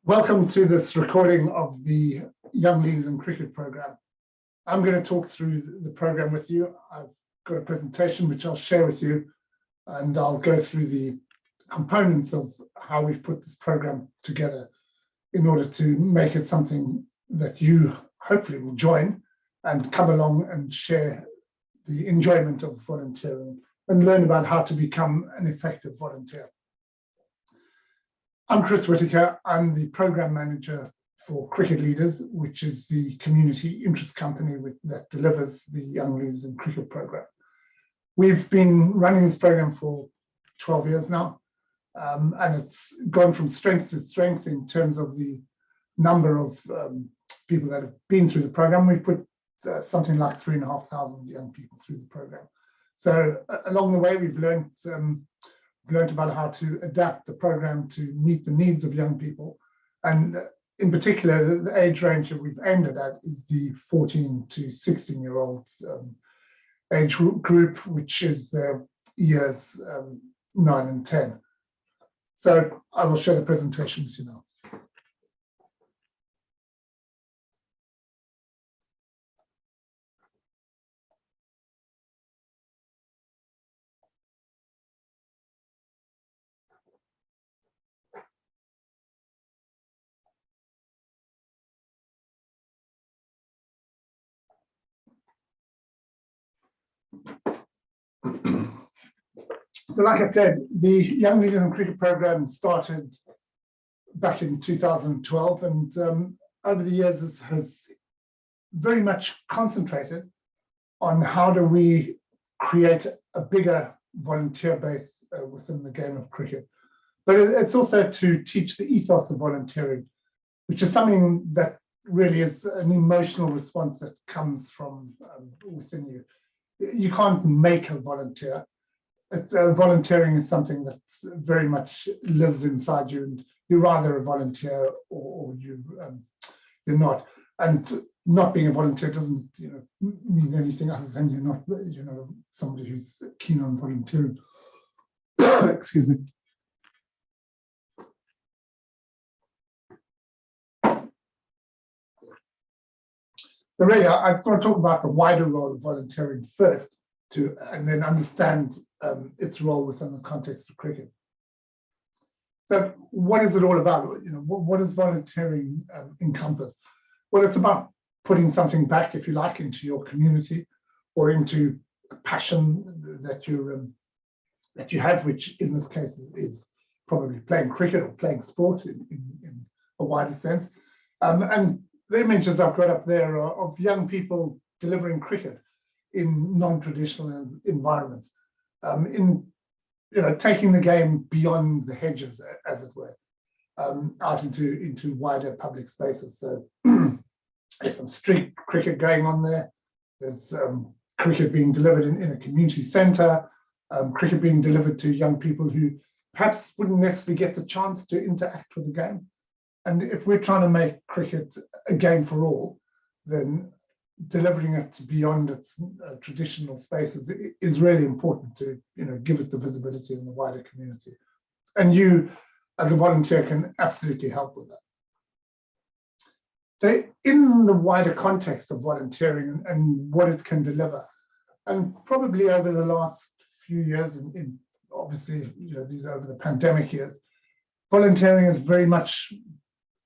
Welcome to this recording of the Young Leaders in Cricket program. I'm going to talk through the program with you. I've got a presentation which I'll share with you, and I'll go through the components of how we've put this program together in order to make it something that you hopefully will join and come along and share the enjoyment of volunteering and learn about how to become an effective volunteer. I'm Chris Whitaker. I'm the program manager for Cricket Leaders, which is the community interest company that delivers the Young Leaders in Cricket program. We've been running this program for 12 years now, and it's gone from strength to strength in terms of the number of people that have been through the program. We've put something like 3,500 young people through the program. So along the way, we've learned about how to adapt the program to meet the needs of young people. And in particular, the age range that we've aimed at is the 14 to 16-year-olds age group, which is the years 9 and 10. So I will share the presentation with you now. So like I said, the Young Leaders in Cricket program started back in 2012, and over the years has very much concentrated on how do we create a bigger volunteer base within the game of cricket. But it's also to teach the ethos of volunteering, which is something that really is an emotional response that comes from within you. You can't make a volunteer. Volunteering is something that very much lives inside you, and you're either a volunteer or you're not. And not being a volunteer doesn't mean anything other than you're not somebody who's keen on volunteering. Excuse me. So really, I just want to talk about the wider role of volunteering first, and then understand its role within the context of cricket. So what is it all about? What does volunteering encompass? Well, it's about putting something back, if you like, into your community or into a passion that you have, which in this case is probably playing cricket or playing sport in a wider sense. And the images I've got up there are of young people delivering cricket in non-traditional environments, taking the game beyond the hedges, as it were, out into wider public spaces. So there's some street cricket going on there. There's cricket being delivered in a community centre, cricket being delivered to young people who perhaps wouldn't necessarily get the chance to interact with the game. And if we're trying to make cricket a game for all, then delivering it beyond its traditional spaces is really important to give it the visibility in the wider community. And you, as a volunteer, can absolutely help with that. So in the wider context of volunteering and what it can deliver, and probably over the last few years, and obviously these are over the pandemic years, volunteering has very much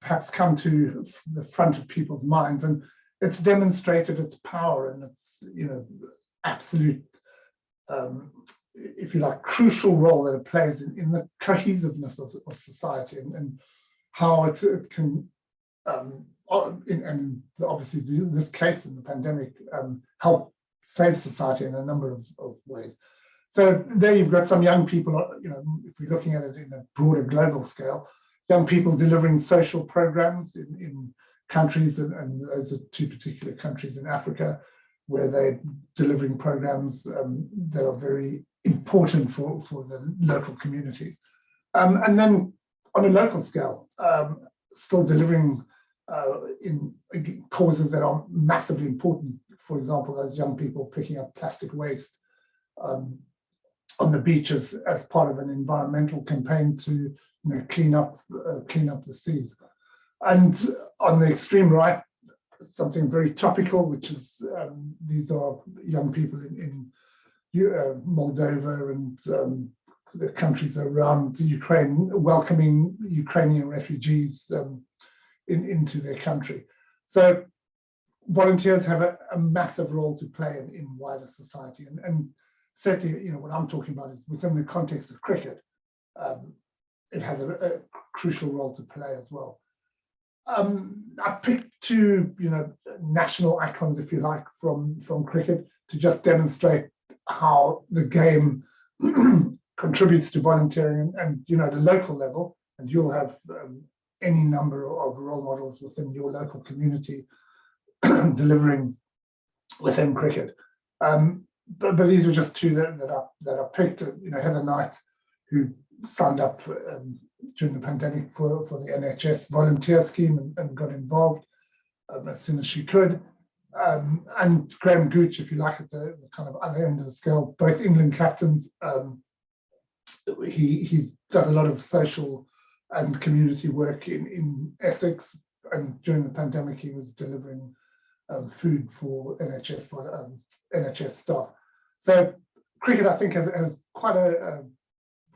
perhaps come to the front of people's minds, and it's demonstrated its power and its absolute, if you like, crucial role that it plays in the cohesiveness of society, and how it can, and obviously in this case in the pandemic, help save society in a number of ways. So there you've got some young people, if we're looking at it in a broader global scale, young people delivering social programs in countries, and those are two particular countries in Africa where they're delivering programs that are very important for the local communities. And then on a local scale, still delivering in causes that are massively important. For example, those young people picking up plastic waste on the beaches as part of an environmental campaign to clean up the seas. And on the extreme right, something very topical, which is these are young people in Moldova and the countries around Ukraine, welcoming Ukrainian refugees into their country. So volunteers have a massive role to play in wider society, and certainly, what I'm talking about is within the context of cricket. It has a crucial role to play as well. I picked two, national icons, if you like, from cricket to just demonstrate how the game contributes to volunteering and the local level. And you'll have any number of role models within your local community delivering within cricket. But these were just two that I picked. Heather Knight, who signed up during the pandemic for the NHS volunteer scheme and got involved as soon as she could. And Graham Gooch, if you like, at the kind of other end of the scale, both England captains. He does a lot of social and community work in Essex, and during the pandemic he was delivering food for NHS staff. So cricket, I think, has quite a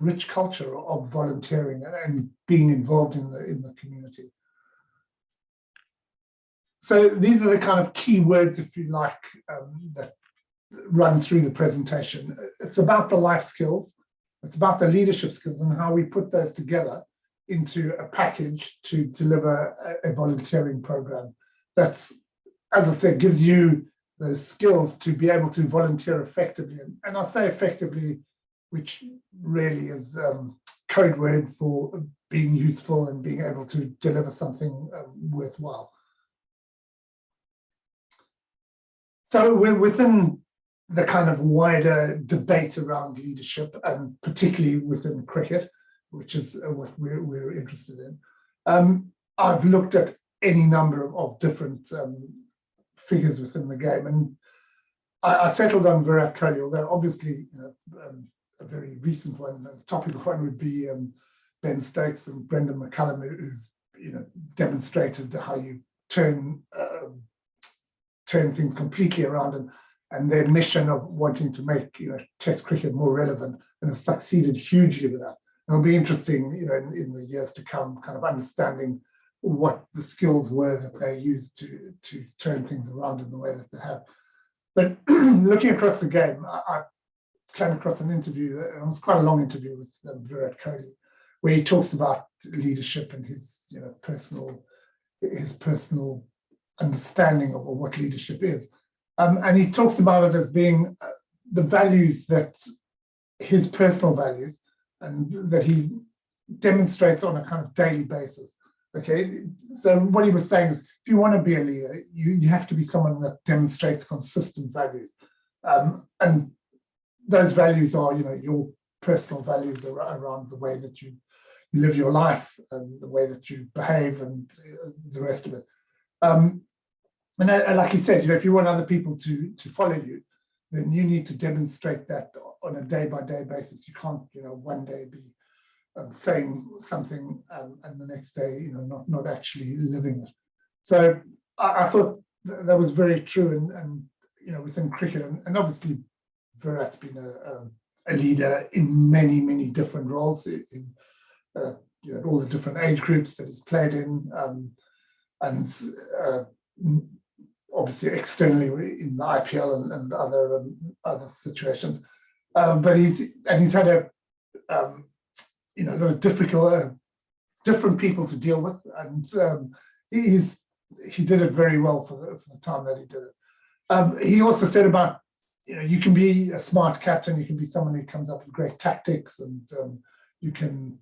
rich culture of volunteering and being involved in the community. So these are the kind of key words, if you like, that run through the presentation. It's about the life skills, it's about the leadership skills and how we put those together into a package to deliver a volunteering program that's, as I said, gives you the skills to be able to volunteer effectively. And I say effectively, which really is code word for being useful and being able to deliver something worthwhile. So we're within the kind of wider debate around leadership, and particularly within cricket, which is what we're interested in. I've looked at any number of different figures within the game, and I settled on Virat Kohli, although obviously a very recent one, a topical one, would be Ben Stokes and Brendan McCullum, who've demonstrated how you turn things completely around, and their mission of wanting to make Test cricket more relevant, and have succeeded hugely with that. It'll be interesting, in the years to come, kind of understanding what the skills were that they used to turn things around in the way that they have. But looking across the game, I came across an interview, and it was quite a long interview with Virat Kohli, where he talks about leadership and his personal understanding of what leadership is. And he talks about it as being the values that his personal values, and that he demonstrates on a kind of daily basis. Okay, so what he was saying is, if you want to be a leader, you have to be someone that demonstrates consistent values, and those values are, your personal values around the way that you live your life and the way that you behave and the rest of it. And like you said, if you want other people to follow you, then you need to demonstrate that on a day-by-day basis. You can't, one day be saying something and the next day, not actually living it. So I thought that was very true, and within cricket, and obviously Virat's been a leader in many different roles in all the different age groups that he's played in, and obviously externally in the IPL and other situations. But he's had a lot of different people to deal with, and he did it very well for the time that he did it. He also said about you can be a smart captain, you can be someone who comes up with great tactics, and you can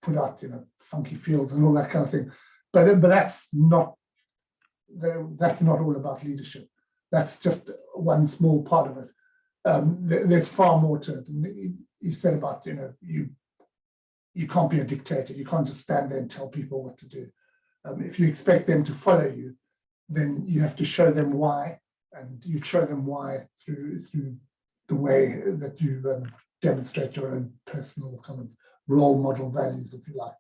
put out funky fields and all that kind of thing, but that's not all about leadership. That's just one small part of it. There's far more to it. And he said about you can't be a dictator. You can't just stand there and tell people what to do. If you expect them to follow you, then you have to show them why, and you show them why through the way that you demonstrate your own personal kind of role model values, if you like.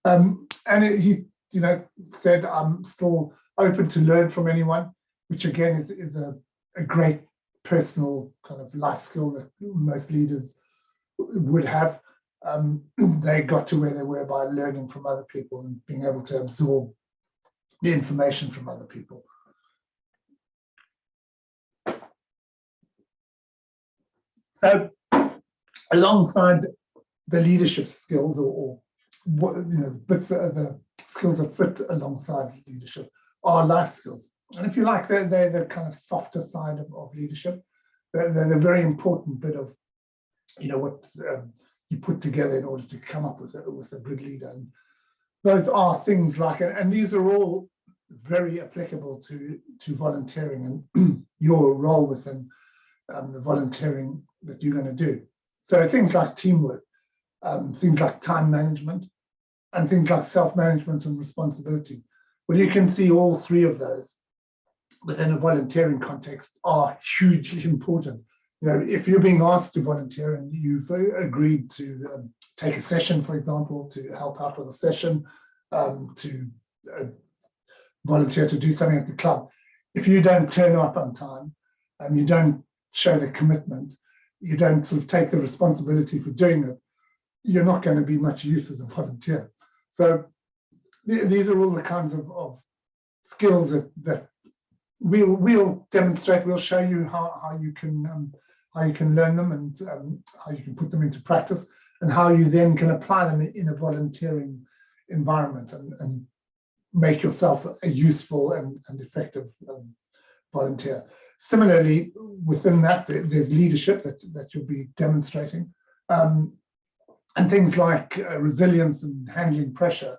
And he said I'm still open to learn from anyone, which again is a great personal kind of life skill that most leaders would have. They got to where they were by learning from other people and being able to absorb the information from other people. So alongside the leadership skills or what, bits of the skills that fit alongside leadership are life skills. And if you like, they're the kind of softer side of leadership. They're the very important bit of, what you put together in order to come up with a good leader. And those are things like, and these are all very applicable to volunteering and your role within the volunteering that you're going to do. So things like teamwork, things like time management, and things like self-management and responsibility. Well, you can see all three of those within a volunteering context are hugely important. If you're being asked to volunteer and you've agreed to take a session, for example, to help out with a session, to volunteer to do something at the club, if you don't turn up on time and you don't show the commitment, you don't sort of take the responsibility for doing it, you're not going to be much use as a volunteer. So these are all the kinds of skills that we'll demonstrate. We'll show you how you can learn them and how you can put them into practice, and how you then can apply them in a volunteering environment and make yourself a useful and effective volunteer. Similarly, within that, there's leadership that you'll be demonstrating, and things like resilience and handling pressure.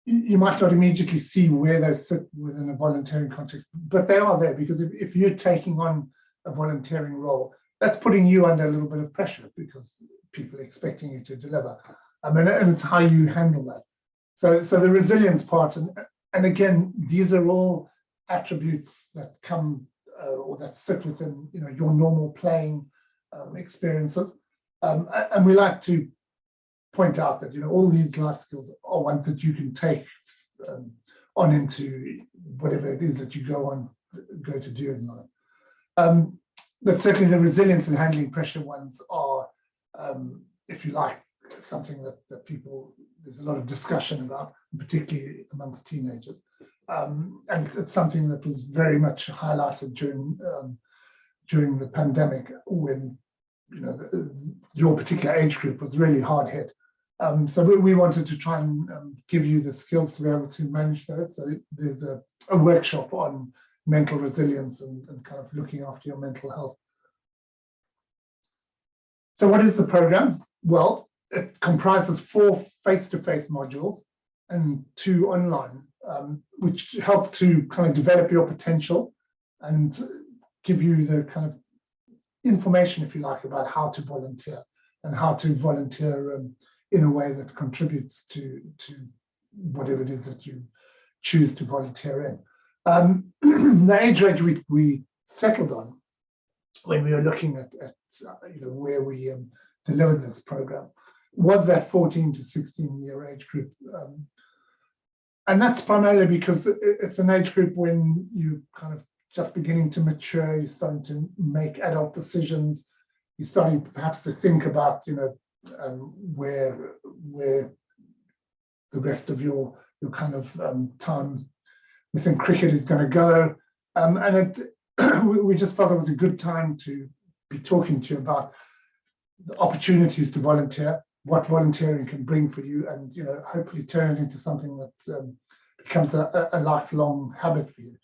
You might not immediately see where they sit within a volunteering context, but they are there, because if you're taking on a volunteering role, that's putting you under a little bit of pressure because people are expecting you to deliver. And it's how you handle that. So the resilience part, and again, these are all attributes that come or that sit within your normal playing experiences. And we like to point out that all these life skills are ones that you can take on into whatever it is that you go to do in life. But certainly the resilience and handling pressure ones are, if you like, something that people, there's a lot of discussion about, particularly amongst teenagers. And it's something that was very much highlighted during the pandemic, when your particular age group was really hard hit. So we wanted to try and give you the skills to be able to manage those. So there's a workshop on mental resilience and kind of looking after your mental health. So what is the program? Well, it comprises 4 face-to-face modules and 2 online, which help to kind of develop your potential and give you the kind of information, if you like, about how to volunteer and how to volunteer in a way that contributes to whatever it is that you choose to volunteer in. The age range we settled on when we were looking at where we delivered this program was that 14 to 16-year age group. And that's primarily because it's an age group when you kind of just beginning to mature, you're starting to make adult decisions, you're starting perhaps to think about, where the rest of your kind of time within cricket is going to go. And we just felt it was a good time to be talking to you about the opportunities to volunteer, what volunteering can bring for you, and hopefully turn it into something that becomes a lifelong habit for you.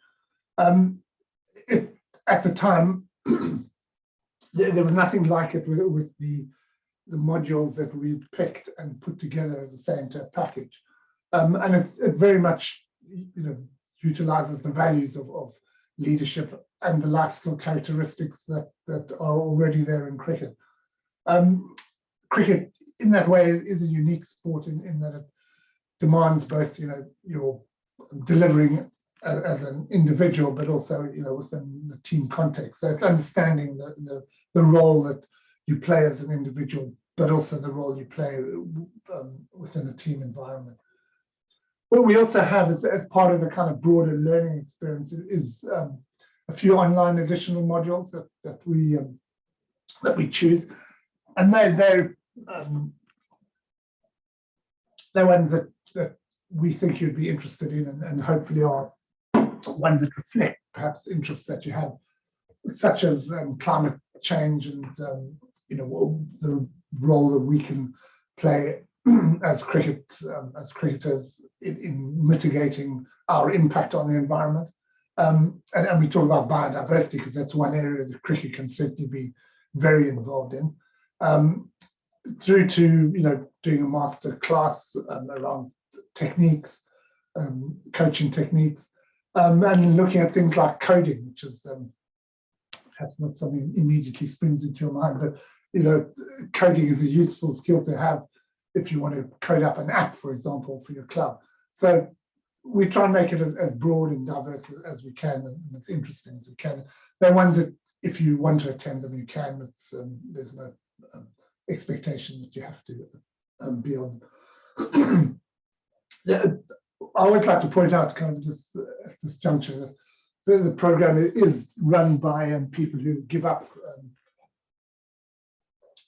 At the time, there was nothing like it with the modules that we picked and put together, as I say, into a package. And it very much utilizes the values of leadership and the life skill characteristics that are already there in cricket. Cricket, in that way, is a unique sport in that it demands both, your delivering as an individual, but also, within the team context. So it's understanding the role that you play as an individual, but also the role you play within a team environment. What we also have as part of the kind of broader learning experience is a few online additional modules that we choose, and they're ones that we think you'd be interested in, and hopefully are ones that reflect perhaps interests that you have, such as climate change and the role that we can play as cricketers in mitigating our impact on the environment. And we talk about biodiversity because that's one area that cricket can certainly be very involved in. Through to doing a master class around techniques, coaching techniques, and looking at things like coding, which is perhaps not something immediately springs into your mind, but coding is a useful skill to have if you want to code up an app, for example, for your club. So we try and make it as broad and diverse as we can, and as interesting as we can. They're ones that if you want to attend them, you can. There's no expectation that you have to be on. Yeah, I always like to point out, kind of just at this juncture, that the program is run by people who give up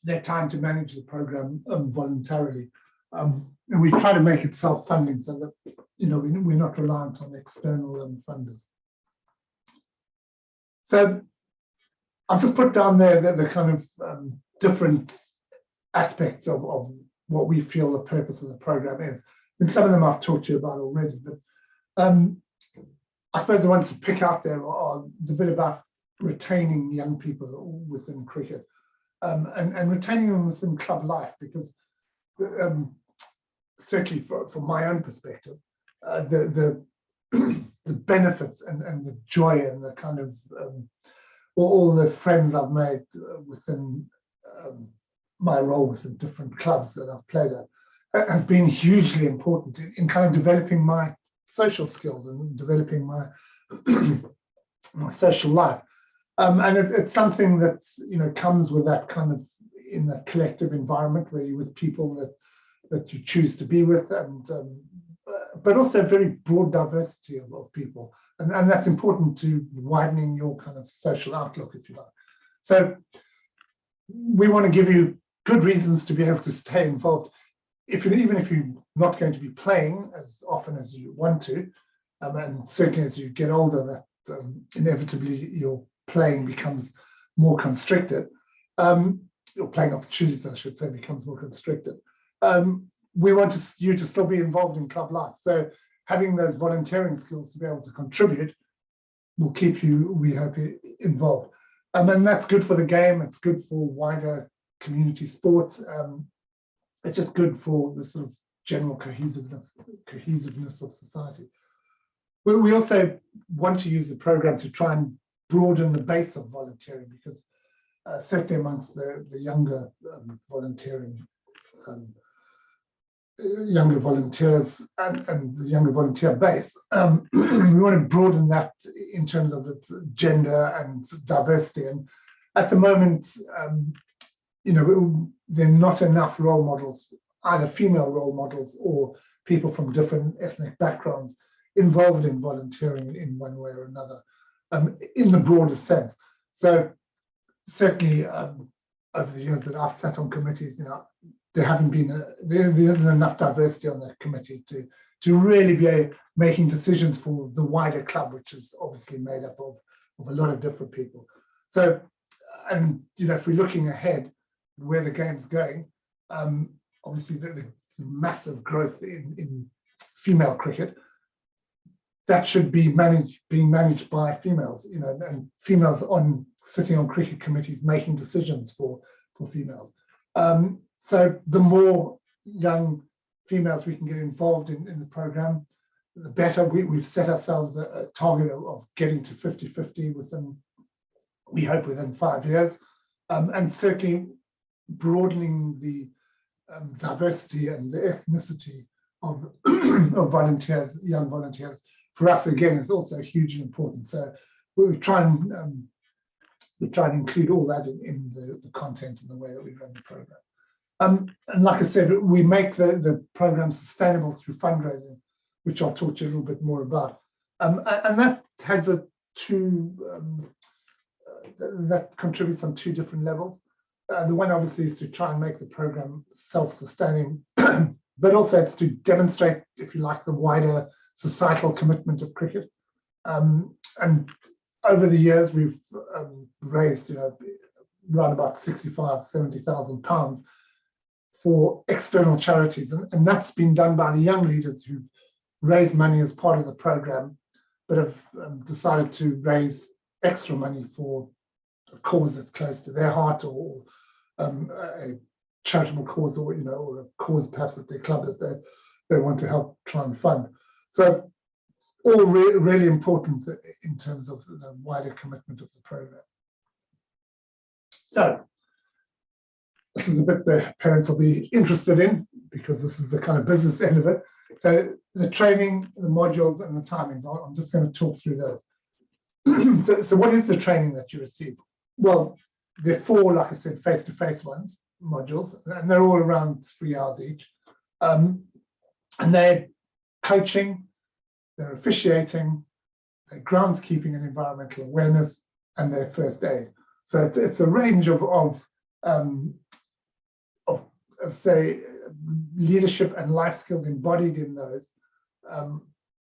their time to manage the program voluntarily, and we try to make it self-funding so that we're not reliant on external funders. So I've just put down there the kind of different aspects of what we feel the purpose of the program is. And some of them I've talked to you about already, but I suppose the ones to pick out there are the bit about retaining young people within cricket, and retaining them within club life, because certainly from my own perspective, the benefits and the joy and the kind of all the friends I've made within my role within different clubs that I've played at has been hugely important in kind of developing my social skills and developing my my social life. And it's something that's comes with that kind of in the collective environment where you're with people that you choose to be with, and but also a very broad diversity of people, and that's important to widening your kind of social outlook, if you like. So we want to give you good reasons to be able to stay involved, even if you're not going to be playing as often as you want to, and certainly as you get older, that inevitably your playing becomes more constricted. Your playing opportunities, I should say, becomes more constricted. We want you to still be involved in club life. So having those volunteering skills to be able to contribute will keep you, we hope, involved. And that's good for the game. It's good for wider community sport. It's just good for the sort of general cohesiveness of society. We also want to use the program to try and broaden the base of volunteering, because certainly amongst the younger younger volunteers and the younger volunteer base, we want to broaden that in terms of its gender and diversity. And at the moment, there are not enough role models, either female role models or people from different ethnic backgrounds involved in volunteering in one way or another, in the broader sense. So certainly over the years that I've sat on committees, there isn't enough diversity on that committee to really be making decisions for the wider club, which is obviously made up of a lot of different people. So, and if we're looking ahead where the game's going, obviously the massive growth in female cricket, that should be being managed by females, and females sitting on cricket committees making decisions for females. So the more young females we can get involved in the program, the better. We've set ourselves a target of getting to 50-50 we hope within 5 years, and certainly broadening the diversity and the ethnicity of volunteers, young volunteers. For us, again, is also hugely important. So we try and include all that in the content and the way that we run the program. And like I said, we make the program sustainable through fundraising. which I'll talk to you a little bit more about. And that has that contributes on two different levels. The one obviously is to try and make the program self-sustaining, but also it's to demonstrate, if you like, the wider societal commitment of cricket. And over the years, we've raised, around about 65, 70,000 pounds for external charities. And that's been done by the young leaders who've raised money as part of the program, but have decided to raise extra money for a cause that's close to their heart, or a charitable cause, or or a cause perhaps at their club that they want to help try and fund. So all really important in terms of the wider commitment of the program. So this is a bit the parents will be interested in, because this is the kind of business end of it. So the training, the modules, and the timings, I'm just going to talk through those. So what is the training that you receive? Well, there are 4, like I said, face-to-face modules, and they're all around 3 hours each. And they're coaching, they're officiating, they're groundskeeping and environmental awareness, and they're first aid. So it's a range of say, leadership and life skills embodied in those.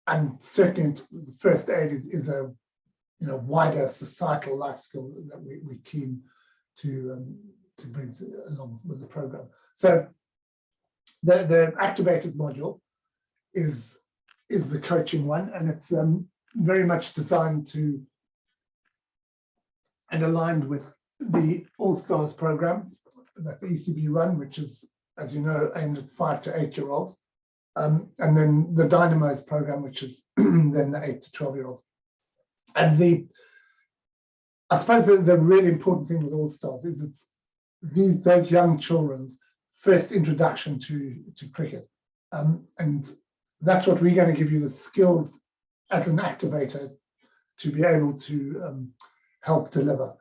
And certainly the first aid is a wider societal life skill that we're keen to bring along with the program. So the activated module is the coaching one, and it's very much designed to and aligned with the All Stars program that the ECB run, which is, as you know, aimed at 5 to 8 year olds, and then the Dynamos program, which is then the 8 to 12-year-olds. And I suppose the really important thing with All Stars is it's those young children's first introduction to cricket, and that's what we're going to give you the skills as an activator to be able to help deliver.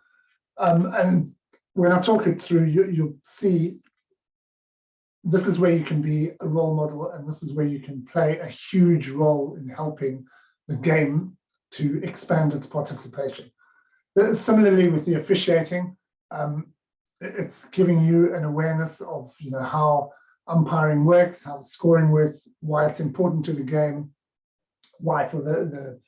And when I talk it through, you'll see this is where you can be a role model, and this is where you can play a huge role in helping the game to expand its participation. Similarly with the officiating, it's giving you an awareness of how umpiring works, how the scoring works, why it's important to the game, why for the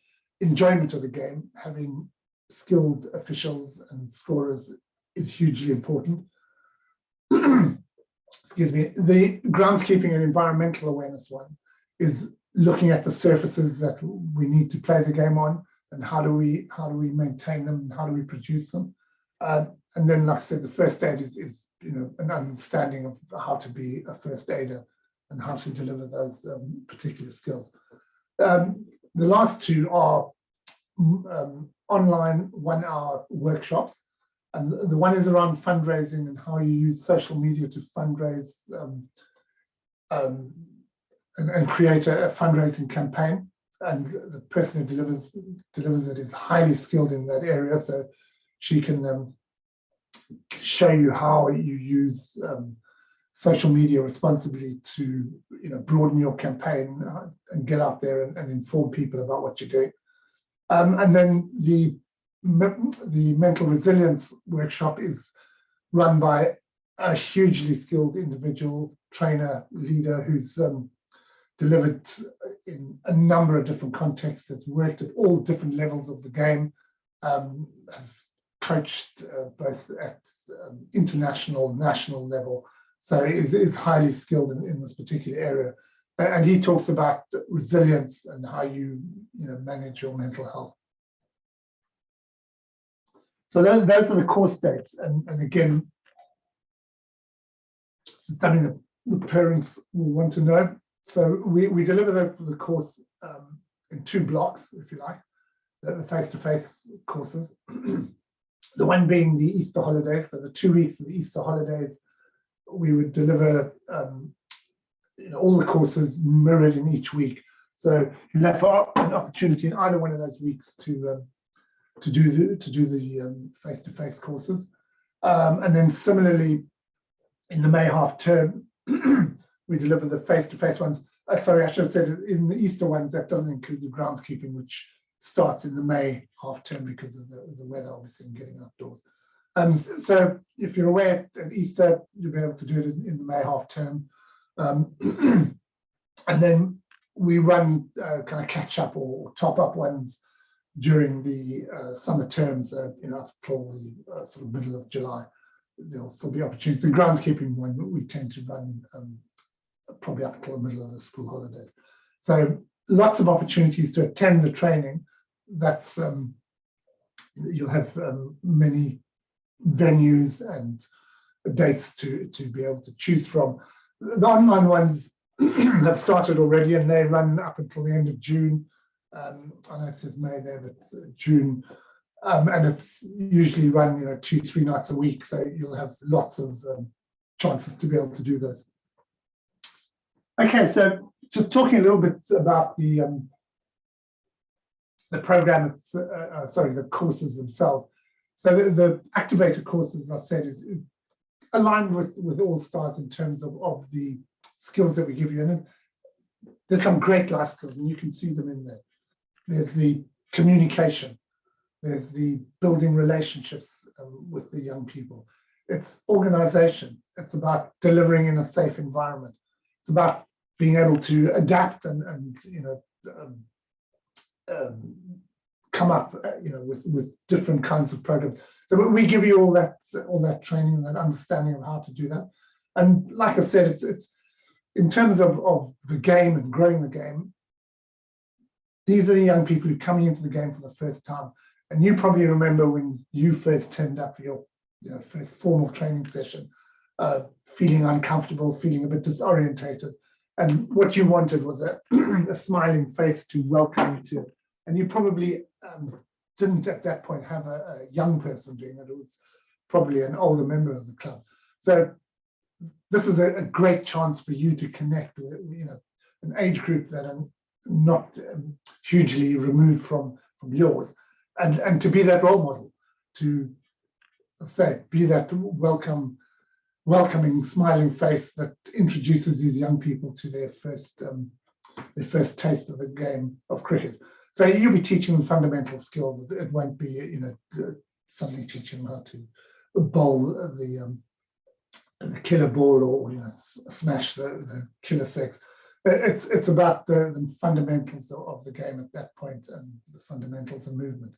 enjoyment of the game, having skilled officials and scorers is hugely important. Excuse me. The groundskeeping and environmental awareness one is looking at the surfaces that we need to play the game on, and how do we maintain them, and how do we produce them. And then, like I said, the first aid is an understanding of how to be a first aider and how to deliver those particular skills. The last 2 are online 1-hour workshops, and the one is around fundraising and how you use social media to fundraise and create a fundraising campaign. And the person who delivers it is highly skilled in that area, so she can show you how you use social media responsibly to broaden your campaign and get out there and inform people about what you're doing. And then the mental resilience workshop is run by a hugely skilled individual trainer leader who's delivered in a number of different contexts, has worked at all different levels of the game, has coached both at international, national level, so is highly skilled in this particular area. And he talks about resilience and how you manage your mental health. So those are the course dates, and again, this is something that the parents will want to know. So we deliver the course in 2 blocks, if you like, the face-to-face courses. The one being the Easter holidays, so the 2 weeks of the Easter holidays, we would deliver all the courses mirrored in each week. So you'll have an opportunity in either one of those weeks to do the face-to-face courses, and then similarly in the May half term, we deliver the face-to-face ones. Sorry, I should have said in the Easter ones, that doesn't include the groundskeeping, which starts in the May half term because of the weather, obviously, and getting outdoors. So if you're away at Easter, you'll be able to do it in the May half term. And then we run kind of catch up or top up ones during the summer terms, you know, up till the sort of middle of July. There'll still be opportunities. The groundskeeping one we tend to run probably up till the middle of the school holidays. So lots of opportunities to attend the training. That's you'll have many venues and dates to be able to choose from. The online ones have started already, and they run up until the end of June. I know it says May there, but it's June, and it's usually run, you know, 2-3 nights a week. So you'll have lots of chances to be able to do those. Okay, so just talking a little bit about the program, sorry, the courses themselves. So the activator courses, as I said, is aligned with All Stars in terms of the skills that we give you. And there's some great life skills, and you can see them in there. There's the communication. There's the building relationships with the young people. It's organization. It's about delivering in a safe environment. It's about being able to adapt and you know, come up, you know, with different kinds of programs. So we give you all that training and that understanding of how to do that. And like I said, it's in terms of the game and growing the game. These are the young people who are coming into the game for the first time. And you probably remember when you first turned up for your, you know, first formal training session, feeling uncomfortable, feeling a bit disorientated. And what you wanted was a smiling face to welcome you to. And you probably didn't at that point have a young person doing it. It was probably an older member of the club. So this is a great chance for you to connect with, you know, an age group that are not hugely removed from yours, and to be that role model, to say, be that welcoming, smiling face that introduces these young people to their first taste of the game of cricket. So you'll be teaching them fundamental skills. It won't be, you know, suddenly teaching them how to bowl the killer ball or, you know, smash the killer six. It's about the fundamentals of the game at that point, and the fundamentals of movement.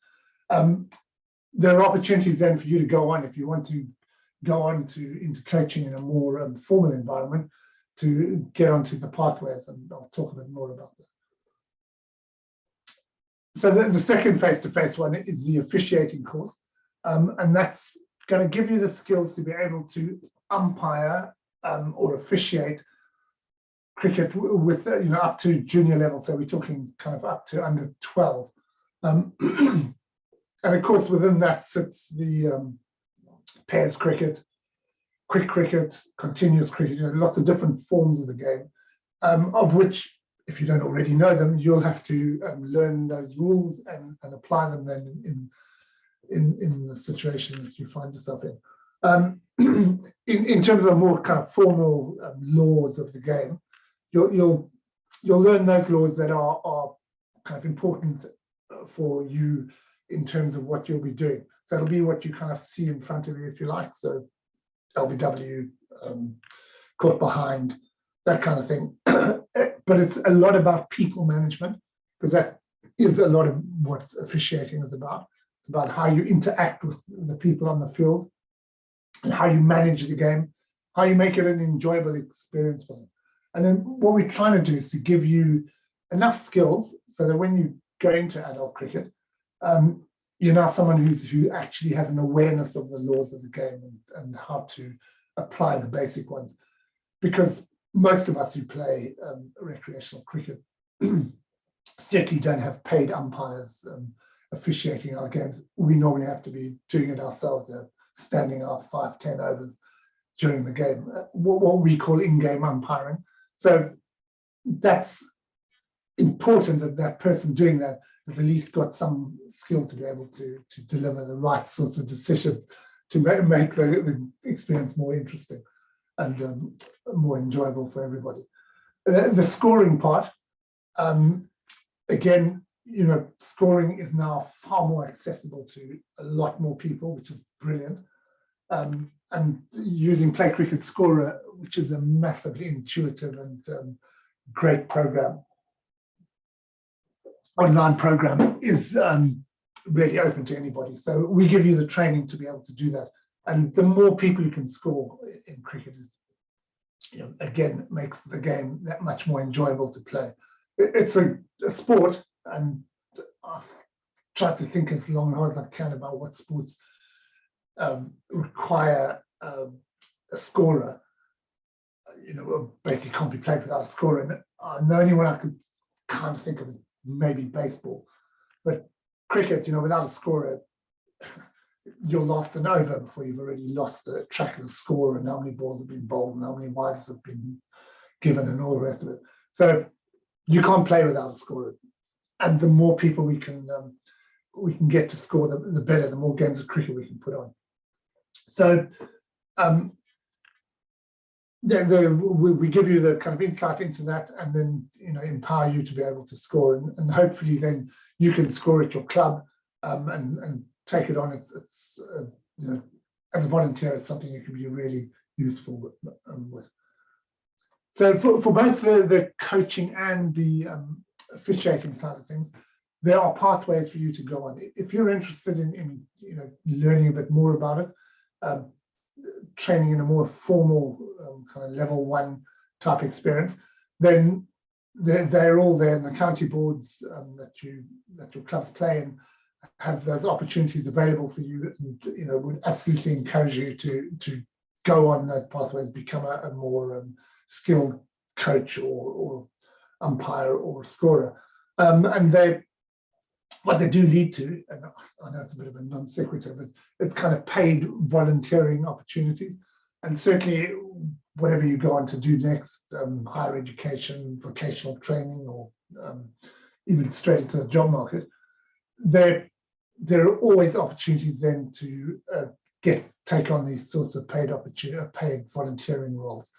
There are opportunities then for you to go on, if you want to go on into coaching in a more formal environment, to get onto the pathways, and I'll talk a bit more about that. So the second face-to-face one is the officiating course, and that's going to give you the skills to be able to umpire or officiate cricket with, you know, up to junior level. So we're talking kind of up to under 12. And of course, within that sits the pairs cricket, quick cricket, continuous cricket, you know, lots of different forms of the game, of which, if you don't already know them, you'll have to learn those rules and apply them then in the situation that you find yourself in. In terms of more kind of formal laws of the game, you'll learn those laws that are kind of important for you in terms of what you'll be doing. So it'll be what you kind of see in front of you, if you like. So LBW, caught behind, that kind of thing. But it's a lot about people management, because that is a lot of what officiating is about. It's about how you interact with the people on the field, and how you manage the game, how you make it an enjoyable experience for them. And then what we're trying to do is to give you enough skills so that when you go into adult cricket, you're now someone who actually has an awareness of the laws of the game and how to apply the basic ones. Because most of us who play recreational cricket certainly don't have paid umpires officiating our games. We normally have to be doing it ourselves, you know, standing out 5-10 overs during the game, what we call in-game umpiring. So that's important, that that person doing that has at least got some skill to be able to deliver the right sorts of decisions to make the experience more interesting. and more enjoyable for everybody. The scoring part, again, scoring is now far more accessible to a lot more people, which is brilliant. And using Play Cricket Scorer, which is a massively intuitive and great program, online program, is really open to anybody. So we give you the training to be able to do that. And the more people you can score in cricket is, again, makes the game that much more enjoyable to play. It's a sport, and I've tried to think as long as I can about what sports require a scorer. Basically can't be played without a scorer. And the only one I could kind of think of is maybe baseball. But cricket, without a scorer, you're lost an over before you've already lost the track of the score and how many balls have been bowled and how many wides have been given and all the rest of it. So you can't play without a scorer. And the more people we can get to score, the better. The more games of cricket we can put on. So we give you the kind of insight into that, and then empower you to be able to score, and hopefully then you can score at your club and take it on. It's as a volunteer, it's something you can be really useful with. So for both the coaching and the officiating side of things, there are pathways for you to go on. If you're interested in learning a bit more about it, training in a more formal kind of level 1 type experience, then they're all there, and the county boards that your clubs play in have those opportunities available for you, and would absolutely encourage you to go on those pathways, become a more skilled coach or umpire or scorer. And what they do lead to, and I know it's a bit of a non sequitur, but it's kind of paid volunteering opportunities. And certainly whatever you go on to do next, higher education, vocational training, or even straight into the job market, there are always opportunities then to take on these sorts of paid volunteering roles.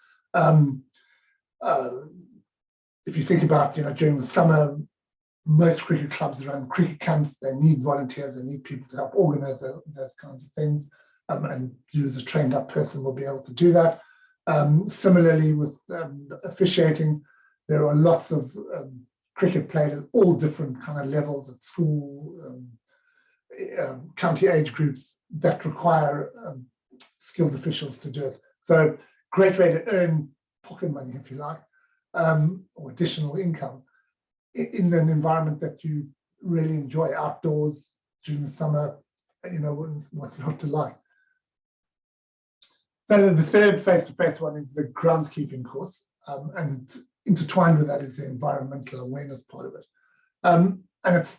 If you think about, during the summer, most cricket clubs run cricket camps. They need volunteers. They need people to help organize those kinds of things. And you as a trained up person will be able to do that. Similarly with officiating, there are lots of cricket played at all different kind of levels at school, county age groups that require skilled officials to do it. So great way to earn pocket money, if you like, or additional income in an environment that you really enjoy, outdoors during the summer, what's not to like. So the third face-to-face one is the groundskeeping course, and intertwined with that is the environmental awareness part of it. And it's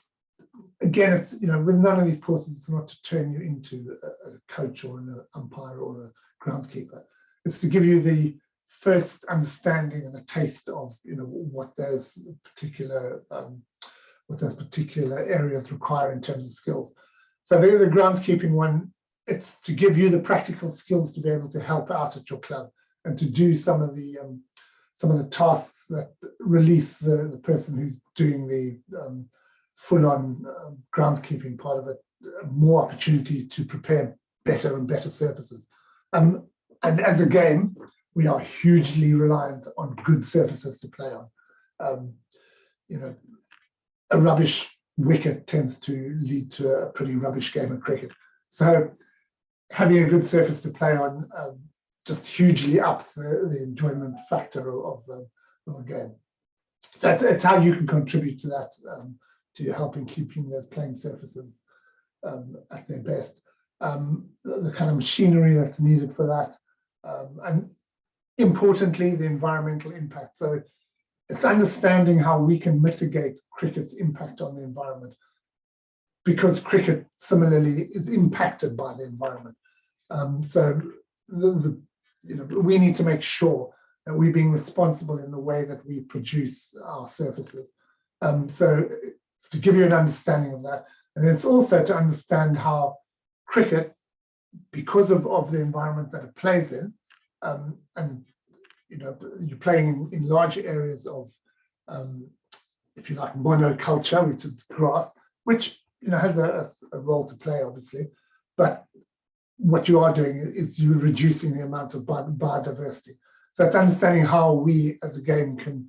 with none of these courses, it's not to turn you into a coach or an umpire or a groundskeeper. It's to give you the first understanding and a taste of what those particular areas require in terms of skills. So the groundskeeping one, it's to give you the practical skills to be able to help out at your club and to do some of the tasks that release the person who's doing the full-on groundskeeping part of it more opportunity to prepare better and better surfaces. And as a game, we are hugely reliant on good surfaces to play on. A rubbish wicket tends to lead to a pretty rubbish game of cricket. So having a good surface to play on just hugely ups the enjoyment factor of a game. So it's how you can contribute to that, to helping keeping those playing surfaces at their best. The kind of machinery that's needed for that, and importantly, the environmental impact. So it's understanding how we can mitigate cricket's impact on the environment, because cricket similarly is impacted by the environment. So we need to make sure that we're being responsible in the way that we produce our surfaces. So it's to give you an understanding of that. And it's also to understand how cricket, because of the environment that it plays in, and you're playing in large areas of, if you like, monoculture, which is grass, which has a role to play, obviously, but what you are doing is you're reducing the amount of biodiversity. So it's understanding how we as a game can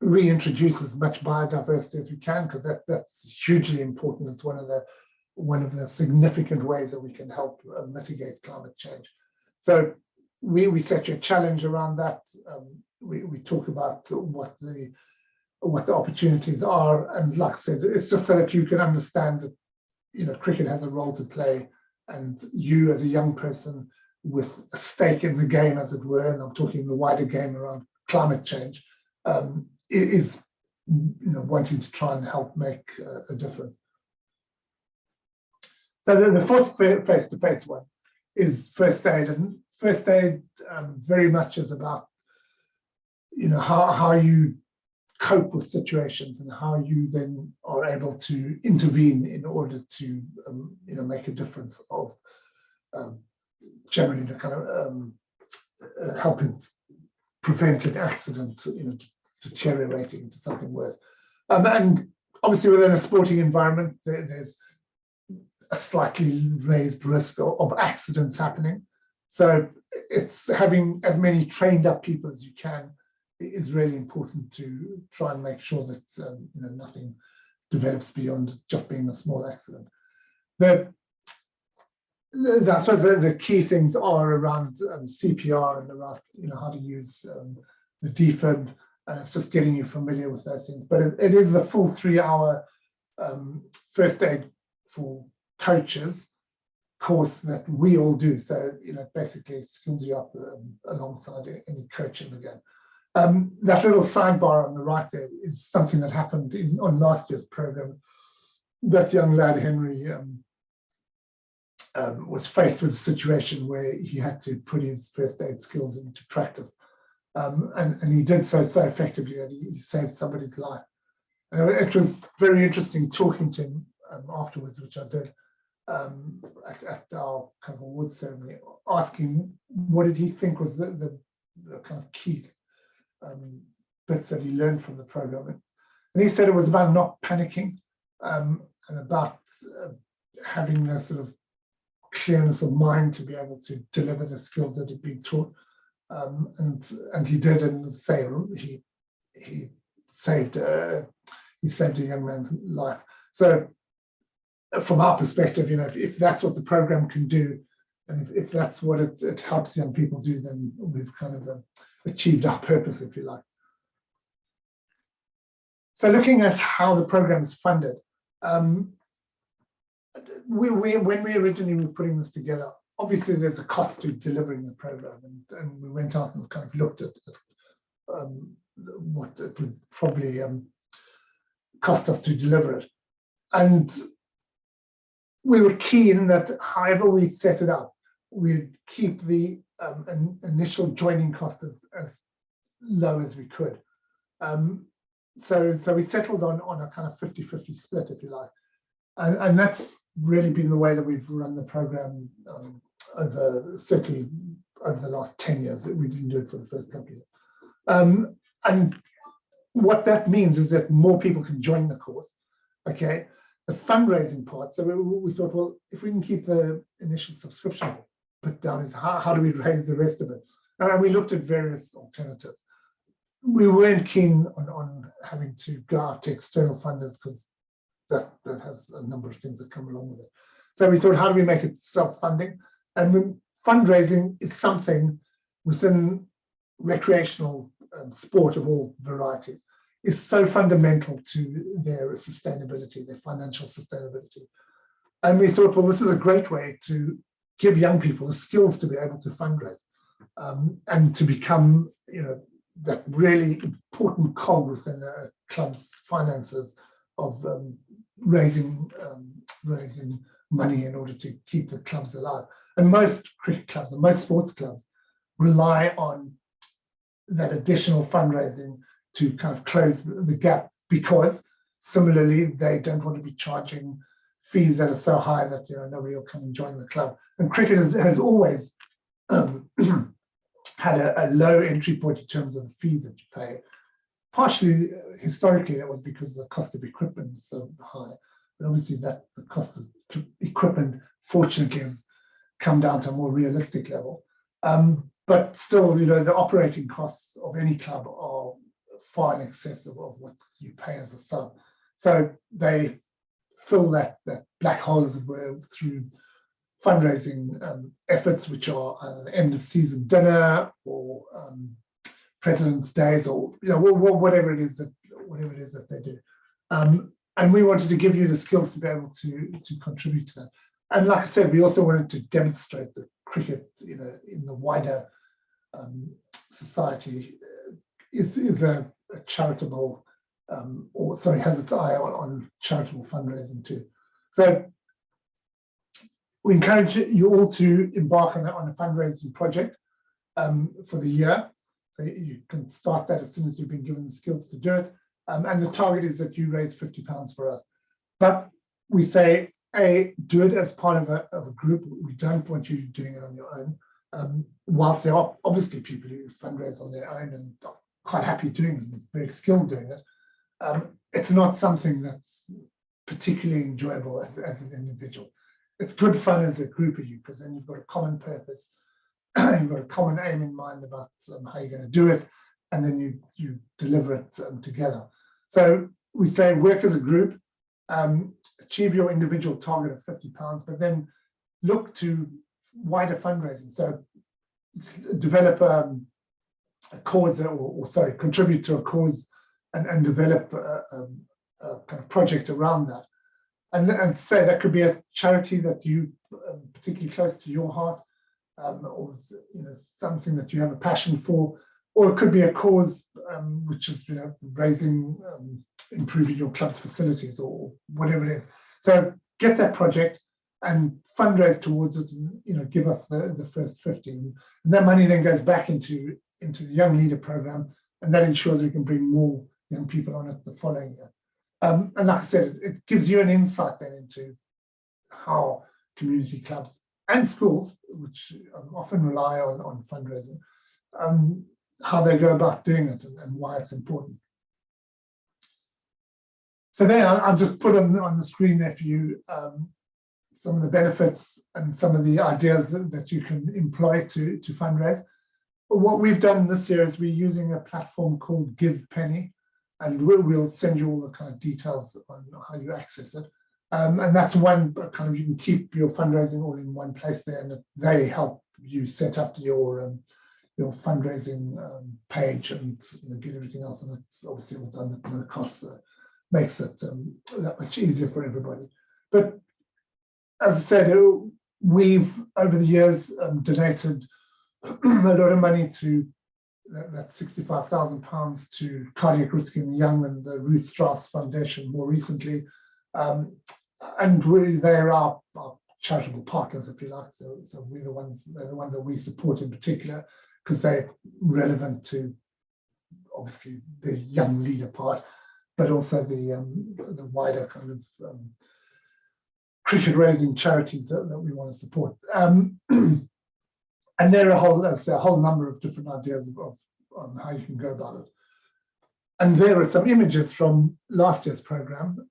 reintroduce as much biodiversity as we can, because that's hugely important. It's one of the significant ways that we can help mitigate climate change. So we set you a challenge around that. We talk about what the opportunities are, and like I said, it's just so that you can understand that cricket has a role to play, and you as a young person with a stake in the game, as it were, and I'm talking the wider game around climate change, is wanting to try and help make a difference. So the fourth face-to-face one is first aid, and first aid very much is about how you cope with situations and how you then are able to intervene in order to make a difference of generally the kind of helping prevent an accident deteriorating into something worse. And obviously within a sporting environment, there's a slightly raised risk of accidents happening. So it's having as many trained up people as you can is really important to try and make sure that nothing develops beyond just being a small accident. I suppose the key things are around CPR and around how to use the defib, and it's just getting you familiar with those things. But it is the full 3-hour first aid for coaches course that we all do. So basically skills you up alongside any coach in the game. That little sidebar on the right there is something that happened on last year's program. That young lad, Henry, was faced with a situation where he had to put his first aid skills into practice. And he did so effectively that he saved somebody's life. It was very interesting talking to him afterwards, which I did at our kind of awards ceremony, asking what did he think was the kind of key bits that he learned from the program. And he said it was about not panicking and about having the sort of clearness of mind to be able to deliver the skills that had been taught. And he did, and say he saved a young man's life. So from our perspective, if that's what the program can do, and if that's what it helps young people do, then we've kind of achieved our purpose, if you like. So looking at how the program is funded, when we originally were putting this together, obviously there's a cost to delivering the program, and we went out and kind of looked at what it would probably cost us to deliver it. And we were keen that however we set it up, we'd keep the initial joining cost as low as we could. So we settled on a kind of 50-50 split, if you like. And that's really been the way that we've run the program certainly over the last 10 years. We didn't do it for the first couple of years. And what that means is that more people can join the course, okay? The fundraising part, so we thought, well, if we can keep the initial subscription put down, is how do we raise the rest of it? And we looked at various alternatives. We weren't keen on having to go out to external funders, because that has a number of things that come along with it. So we thought, how do we make it self-funding? And fundraising is something within recreational sport of all varieties is so fundamental to their sustainability, their financial sustainability. And we thought, well, this is a great way to give young people the skills to be able to fundraise and to become, that really important cog within a club's finances of raising money in order to keep the clubs alive. And most cricket clubs and most sports clubs rely on that additional fundraising to kind of close the gap, because similarly they don't want to be charging fees that are so high that nobody will come and join the club. And cricket has always had a low entry point in terms of the fees that you pay. Partially, historically, that was because the cost of equipment was so high. But obviously, that the cost of equipment, fortunately, has come down to a more realistic level. But still, the operating costs of any club are far in excess of what you pay as a sub. So they fill that black hole, as it were, through fundraising efforts, which are an end of season dinner or President's Days, or whatever it is that they do. And we wanted to give you the skills to be able to contribute to that. And like I said, we also wanted to demonstrate that cricket, in the wider society, is a charitable, has its eye on charitable fundraising too. So we encourage you all to embark on a fundraising project for the year. So you can start that as soon as you've been given the skills to do it. And the target is that you raise £50 for us. But we say, do it as part of a group. We don't want you doing it on your own. Whilst there are obviously people who fundraise on their own and are quite happy doing it, and very skilled doing it, it's not something that's particularly enjoyable as an individual. It's good fun as a group of you, because then you've got a common purpose, you've got a common aim in mind about how you're going to do it, and then you deliver it together. So we say work as a group, achieve your individual target of £50, but then look to wider fundraising. So develop a cause, contribute to a cause and develop a kind of project around that. And say that could be a charity that you particularly close to your heart, or something that you have a passion for, or it could be a cause which is raising, improving your club's facilities or whatever it is. So get that project and fundraise towards it, and give us the first 50, and that money then goes back into the Young Leader program, and that ensures we can bring more young people on it the following year. And like I said, it gives you an insight then into how community clubs and schools, which often rely on fundraising, how they go about doing it and why it's important. So there, I'll just put on the screen there for you some of the benefits and some of the ideas that you can employ to fundraise. But what we've done this year is we're using a platform called Give Penny, and we'll send you all the kind of details on how you access it. And that's one kind of, you can keep your fundraising all in one place there, and they help you set up your fundraising page and get everything else. And it's obviously all done at no cost, makes it that much easier for everybody. But as I said, we've over the years donated a lot of money to that's £65,000 to Cardiac Risk in the Young and the Ruth Strauss Foundation more recently. And they're our charitable partners, if you like. So they're the ones that we support in particular, because they're relevant to obviously the Young Leader part, but also the wider kind of cricket raising charities that we want to support. And there are a whole number of different ideas on how you can go about it. And there are some images from last year's program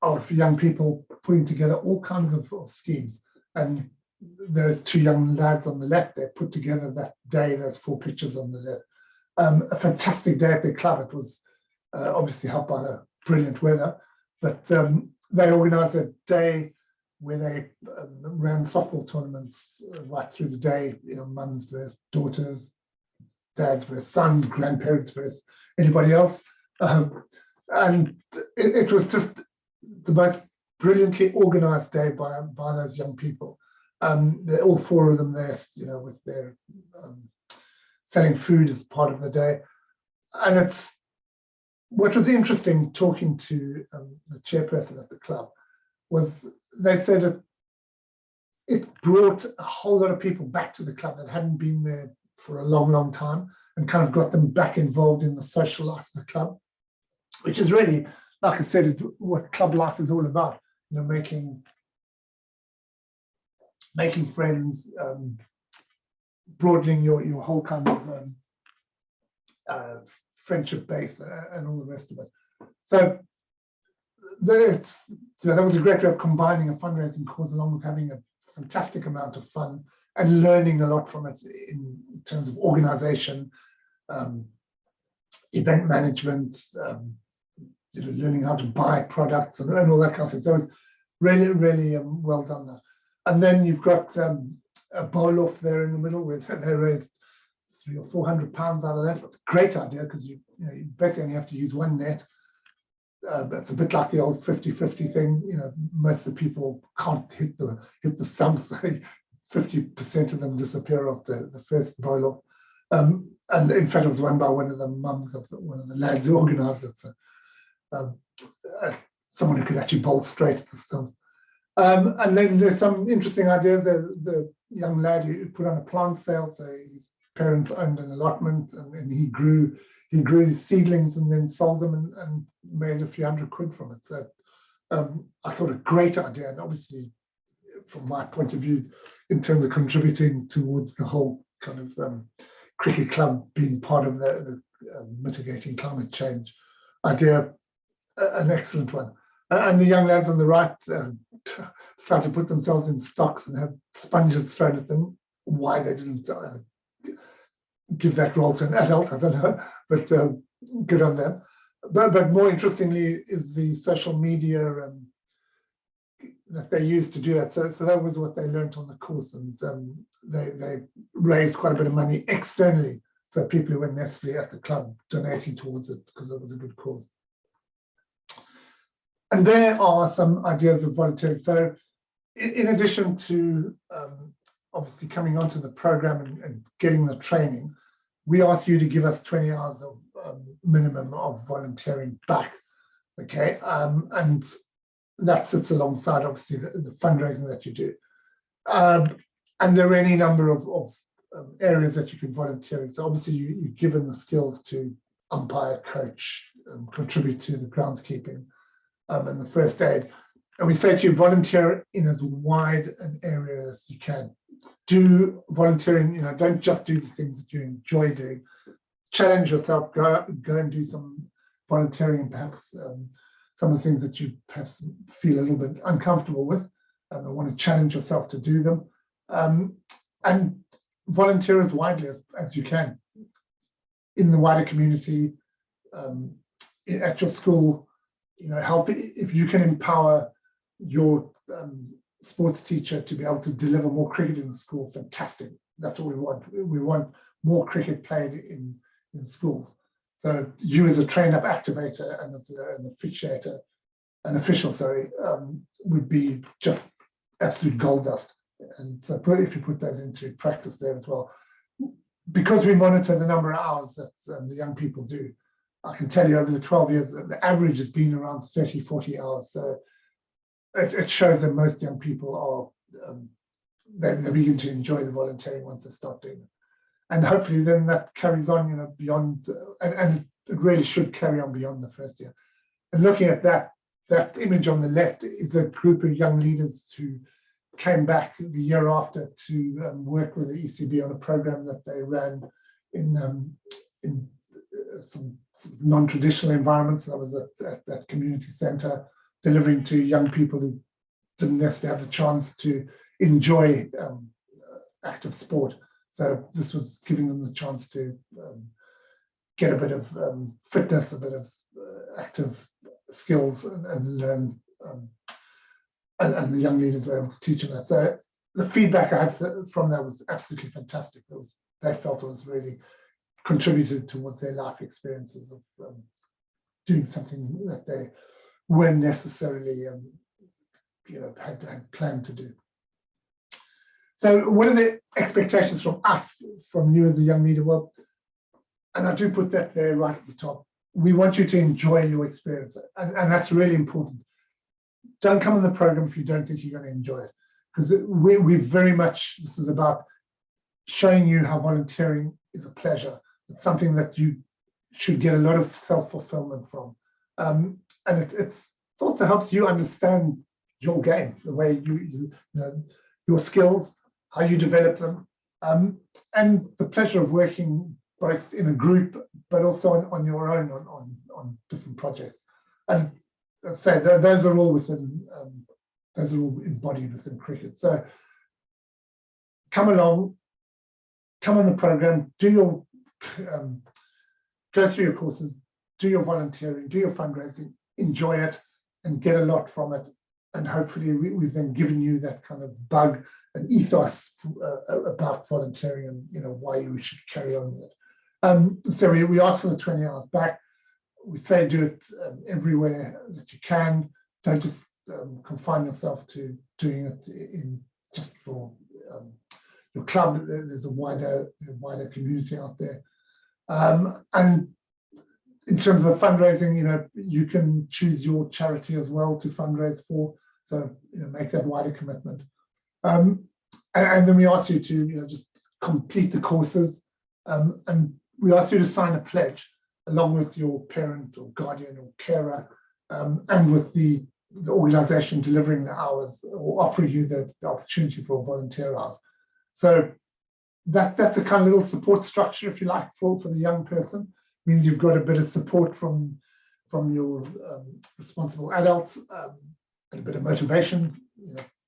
of young people putting together all kinds of schemes. And there's two young lads on the left, they put together that day, there's 4 pictures on the left. A fantastic day at their club. It was obviously helped by the brilliant weather, but they organised a day where they ran softball tournaments right through the day, mums versus daughters, dads versus sons, grandparents versus anybody else. And it was just the most brilliantly organised day by those young people. All 4 of them there, with their selling food as part of the day. And it's what was interesting talking to the chairperson at the club was they said it brought a whole lot of people back to the club that hadn't been there for a long, long time, and kind of got them back involved in the social life of the club, which is really, like I said, is what club life is all about. Making friends, broadening your whole kind of friendship base and all the rest of it. So that was a great way of combining a fundraising cause along with having a fantastic amount of fun and learning a lot from it in terms of organization, event management, learning how to buy products and all that kind of thing. So it was really, really well done there. And then you've got a bowl off there in the middle where they raised £300 or £400 out of that. Great idea, because you basically only have to use one net. It's a bit like the old 50-50 thing. Most of the people can't hit the stumps. 50% of them disappear after the first bowl off. And in fact, it was won by one of the mums of one of the lads who organised it. So someone who could actually bowl straight at the stumps. And then there's some interesting ideas. The young lad who put on a plant sale, so his parents owned an allotment, and he grew his seedlings and then sold them and made a few £100 from it. So I thought a great idea, and obviously from my point of view, in terms of contributing towards the whole kind of cricket club being part of the mitigating climate change idea, an excellent one. And the young lads on the right start to put themselves in stocks and have sponges thrown at them. Why they didn't give that role to an adult, I don't know, but good on them. But more interestingly is the social media that they used to do that. So that was what they learned on the course, and they raised quite a bit of money externally. So people who weren't necessarily at the club donating towards it because it was a good cause. And there are some ideas of volunteering. So in addition to obviously coming onto the program and getting the training, we ask you to give us 20 hours of minimum of volunteering back, okay? And that sits alongside obviously the fundraising that you do. And there are any number of areas that you can volunteer in. So obviously you're given the skills to umpire, coach, contribute to the groundskeeping and the first aid. And we say to you, volunteer in as wide an area as you can. Do volunteering, don't just do the things that you enjoy doing. Challenge yourself, go and do some volunteering, and perhaps some of the things that you perhaps feel a little bit uncomfortable with. I want to challenge yourself to do them. And volunteer as widely as you can in the wider community, at your school. Help if you can empower your sports teacher to be able to deliver more cricket in the school. Fantastic. That's what we want. We want more cricket played in schools. So you as a train-up activator and as an official, would be just absolute gold dust. And so if you put those into practice there as well, because we monitor the number of hours that the young people do, I can tell you over the 12 years, the average has been around 30, 40 hours. So it shows that most young people are, they begin to enjoy the volunteering once they start doing it. And hopefully then that carries on, beyond, and it really should carry on beyond the first year. And looking at that image on the left is a group of young leaders who came back the year after to work with the ECB on a program that they ran in some non-traditional environments. That was at that community centre, delivering to young people who didn't necessarily have the chance to enjoy active sport. So this was giving them the chance to get a bit of fitness, a bit of active skills, and learn. And the young leaders were able to teach them that. So the feedback I had from that was absolutely fantastic. They felt it was really contributed towards their life experiences of doing something that they weren't necessarily had planned to do. So what are the expectations from us, from you as a young leader? Well, and I do put that there right at the top. We want you to enjoy your experience, and that's really important. Don't come in the program if you don't think you're going to enjoy it, because we very much, this is about showing you how volunteering is a pleasure. It's something that you should get a lot of self-fulfillment from. And it also helps you understand your game, the way you know, your skills, how you develop them. and the pleasure of working both in a group, but also on your own on different projects. And as I say, those are all within, those are all embodied within cricket. So come along, come on the program, do your, go through your courses, do your volunteering, do your fundraising, enjoy it, and get a lot from it. And hopefully we've then given you that kind of bug and ethos about volunteering and why you should carry on with it. So we ask for the 20 hours back. We say do it everywhere that you can. Don't just confine yourself to doing it in just for your club. There's a wider community out there. And in terms of fundraising, you can choose your charity as well to fundraise for. So make that wider commitment. And then we ask you to just complete the courses, and we ask you to sign a pledge along with your parent or guardian or carer, and with the organization delivering the hours or offering you the opportunity for volunteer hours. So that's a kind of little support structure, if you like, for the young person. Means you've got a bit of support from your responsible adults, and a bit of motivation.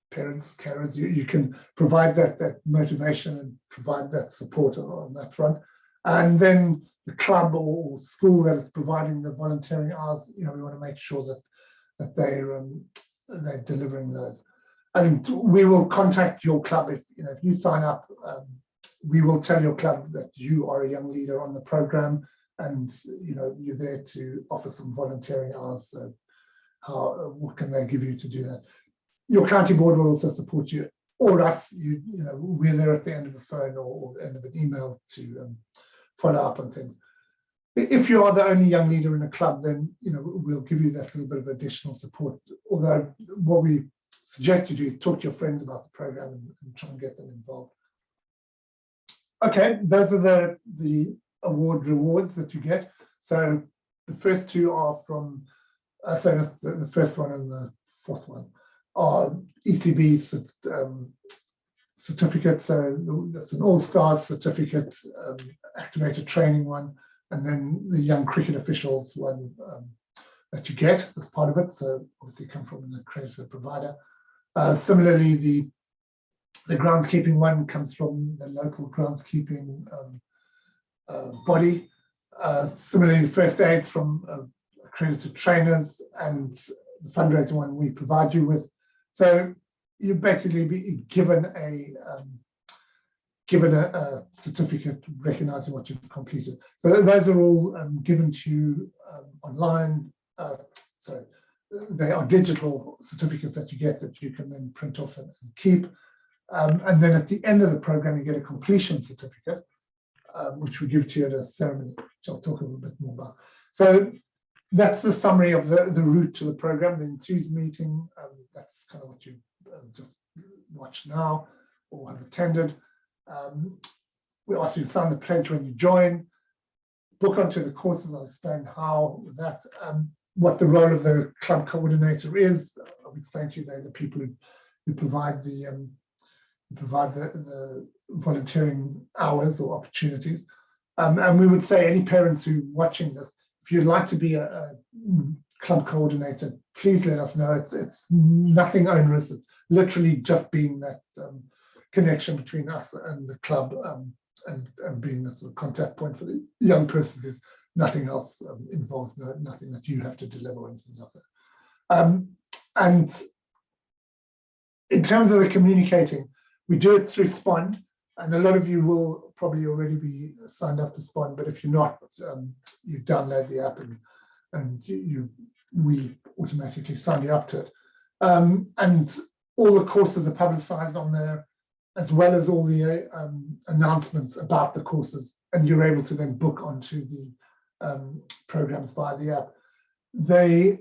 Parents, carers, you can provide that motivation and provide that support on that front. And then the club or school that is providing the volunteering hours, we want to make sure that they're delivering those. And we will contact your club if you sign up. We will tell your club that you are a young leader on the program, and you're there to offer some volunteering hours. So what can they give you to do that? Your county board will also support you, or us. We're there at the end of the phone or the end of an email to follow up on things. If you are the only young leader in a club, then we'll give you that little bit of additional support. Although what we suggest you do is talk to your friends about the program and try and get them involved. Okay, those are the award rewards that you get. So the first two are from, sorry, the first one and the fourth one are ECB certificates. So that's an All-Stars certificate, activator training one, and then the Young Cricket Officials one that you get as part of it. So obviously come from an accredited provider. Similarly, the groundskeeping one comes from the local groundskeeping body. Similarly, the first aids from accredited trainers, and the fundraising one we provide you with. So you basically be given a certificate recognizing what you've completed. So those are all given to you online. Sorry, they are digital certificates that you get that you can then print off and keep. And then at the end of the program, you get a completion certificate, which we give to you at a ceremony, which I'll talk a little bit more about. So that's the summary of the route to the program, the Enthuse meeting. That's kind of what you just watched now or have attended. We ask you to sign the pledge when you join, book onto the courses. I'll explain how with that, what the role of the club coordinator is. I'll explain to you they're the people who provide the volunteering hours or opportunities. And we would say any parents who are watching this, if you'd like to be a club coordinator, please let us know. It's nothing onerous. It's literally just being that connection between us and the club, and being the sort of contact point for the young person. There's nothing else involves, nothing that you have to deliver or anything like that. And in terms of the communicating, we do it through Spond, and a lot of you will probably already be signed up to Spond, but if you're not, you download the app and we automatically sign you up to it. And all the courses are publicized on there, as well as all the announcements about the courses, and you're able to then book onto the programs via the app. The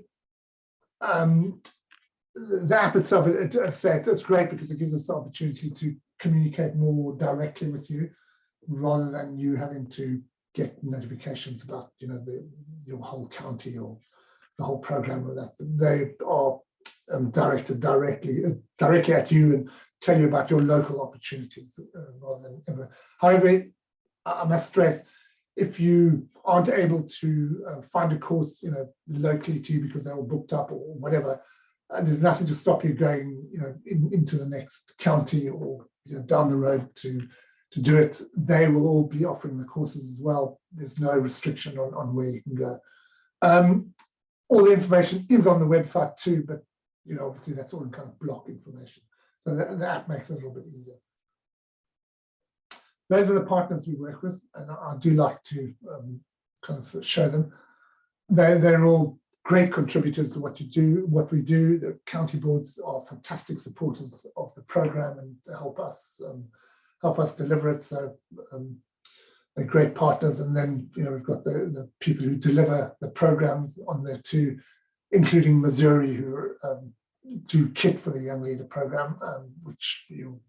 app itself, it's great because it gives us the opportunity to communicate more directly with you, rather than you having to get notifications about your whole county or the whole program or that. They are directed directly at you and tell you about your local opportunities rather than ever. However, I must stress, if you aren't able to find a course, locally to you because they're all booked up or whatever, there's nothing to stop you going, into the next county or down the road to do it. They will all be offering the courses as well. There's no restriction on where you can go. All the information is on the website too, but obviously that's all in kind of block information. So the app makes it a little bit easier. Those are the partners we work with, and I do like to kind of show them. They're all great contributors to what we do. The county boards are fantastic supporters of the program and help us deliver it. So they're great partners. And then we've got the people who deliver the programs on there too, including Missouri, who do kit for the Young Leader program, which you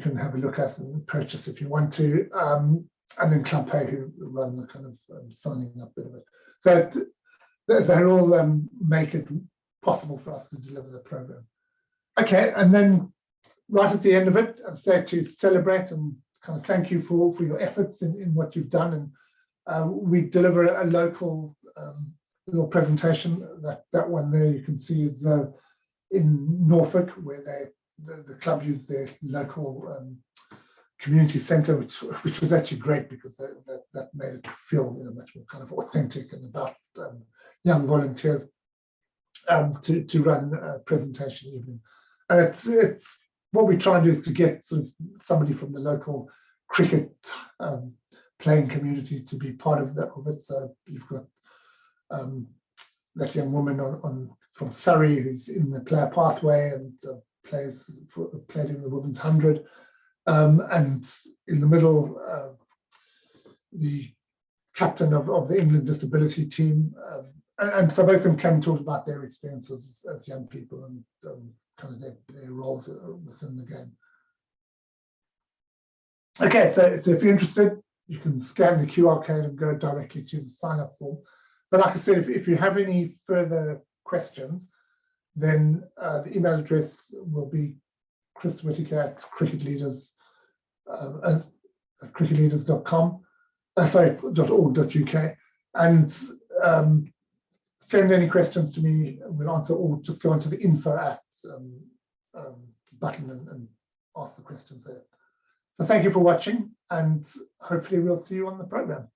can have a look at and purchase if you want to. And then Clampay, who run the kind of signing up bit of it. So they all make it possible for us to deliver the program. Okay, and then right at the end of it, I say to celebrate and kind of thank you for your efforts in what you've done. And we deliver a local little presentation. That one there you can see is in Norfolk, where the club used their local community centre, which was actually great because that made it feel much more kind of authentic and about young volunteers to run a presentation evening. And it's what we try and do is to get sort of somebody from the local cricket playing community to be part of it. So you've got that young woman from Surrey who's in the player pathway and played in the women's 100, and in the middle the captain of the England disability team, and so both of them came and talked about their experiences as young people and kind of their roles within the game. Okay, so if you're interested, you can scan the QR code and go directly to the sign up form. But like I said, if you have any further questions, then the email address will be Chris Whittaker at cricketleaders.com, .org.uk, and send any questions to me. We'll answer, or just go onto the info button and ask the questions there. So thank you for watching, and hopefully we'll see you on the program.